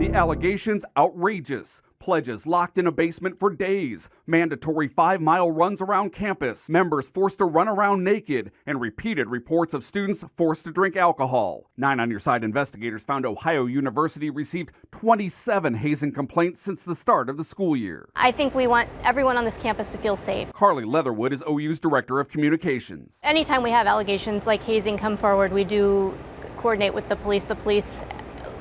The allegations outrageous. Pledges locked in a basement for days, mandatory 5-mile runs around campus, members forced to run around naked, and repeated reports of students forced to drink alcohol. 9 on Your Side investigators found Ohio University received 27 hazing complaints since the start of the school year. I think we want everyone on this campus to feel safe. Carly Leatherwood is OU's Director of Communications. Anytime we have allegations like hazing come forward, we do coordinate with the police. The police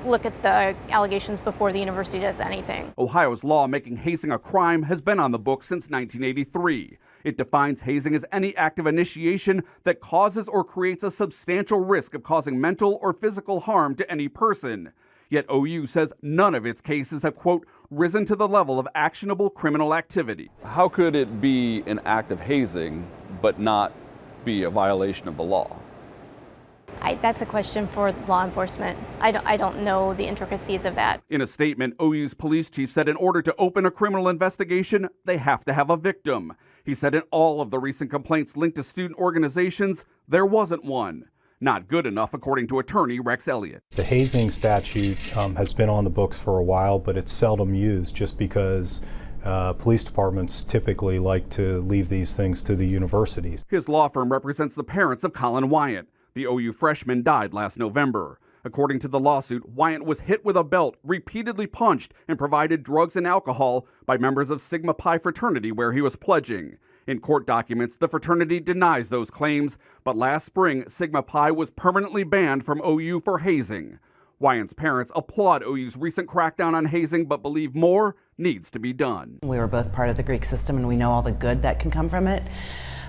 look at the allegations before the university does anything. Ohio's law making hazing a crime has been on the books since 1983. It defines hazing as any act of initiation that causes or creates a substantial risk of causing mental or physical harm to any person. Yet OU says none of its cases have, quote, risen to the level of actionable criminal activity. How could it be an act of hazing but not be a violation of the law? That's a question for law enforcement. I don't know the intricacies of that. In a statement, OU's police chief said in order to open a criminal investigation, they have to have a victim. He said in all of the recent complaints linked to student organizations, there wasn't one. Not good enough, according to attorney Rex Elliott. The hazing statute has been on the books for a while, but it's seldom used just because police departments typically like to leave these things to the universities. His law firm represents the parents of Colin Wyant. The OU freshman died last November. According to the lawsuit, Wyant was hit with a belt, repeatedly punched, and provided drugs and alcohol by members of Sigma Pi fraternity where he was pledging. In court documents, the fraternity denies those claims, but last spring, Sigma Pi was permanently banned from OU for hazing. Wyant's parents applaud OU's recent crackdown on hazing, but believe more needs to be done. We were both part of the Greek system, and we know all the good that can come from it.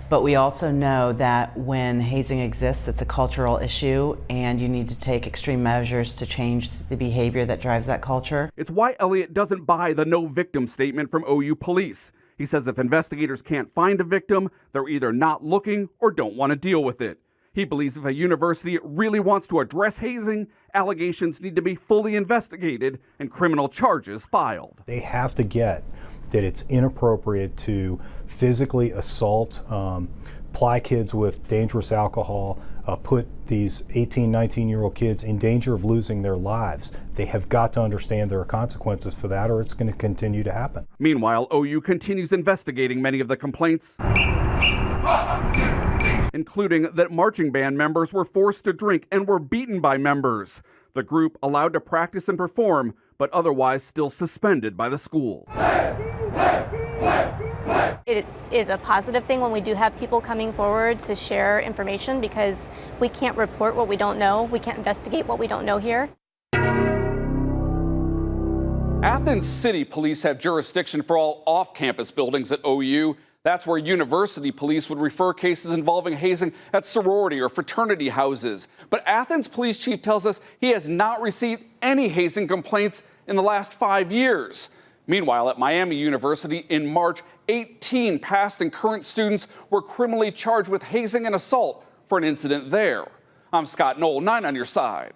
But we also know that when hazing exists, it's a cultural issue, and you need to take extreme measures to change the behavior that drives that culture. It's why Elliott doesn't buy the no victim statement from OU police. He says if investigators can't find a victim, they're either not looking or don't want to deal with it. He believes if a university really wants to address hazing, allegations need to be fully investigated and criminal charges filed. They have to get that it's inappropriate to physically assault, ply kids with dangerous alcohol, put these 18, 19-year-old kids in danger of losing their lives. They have got to understand there are consequences for that, or it's going to continue to happen. Meanwhile, OU continues investigating many of the complaints, including that marching band members were forced to drink and were beaten by members. The group allowed to practice and perform, but otherwise still suspended by the school. It is a positive thing when we do have people coming forward to share information, because we can't report what we don't know. We can't investigate what we don't know here. Athens City Police have jurisdiction for all off-campus buildings at OU. That's where university police would refer cases involving hazing at sorority or fraternity houses. But Athens police chief tells us he has not received any hazing complaints in the last 5 years. Meanwhile, at Miami University in March, 18 past and current students were criminally charged with hazing and assault for an incident there. I'm Scott Knoll, 9 on Your Side.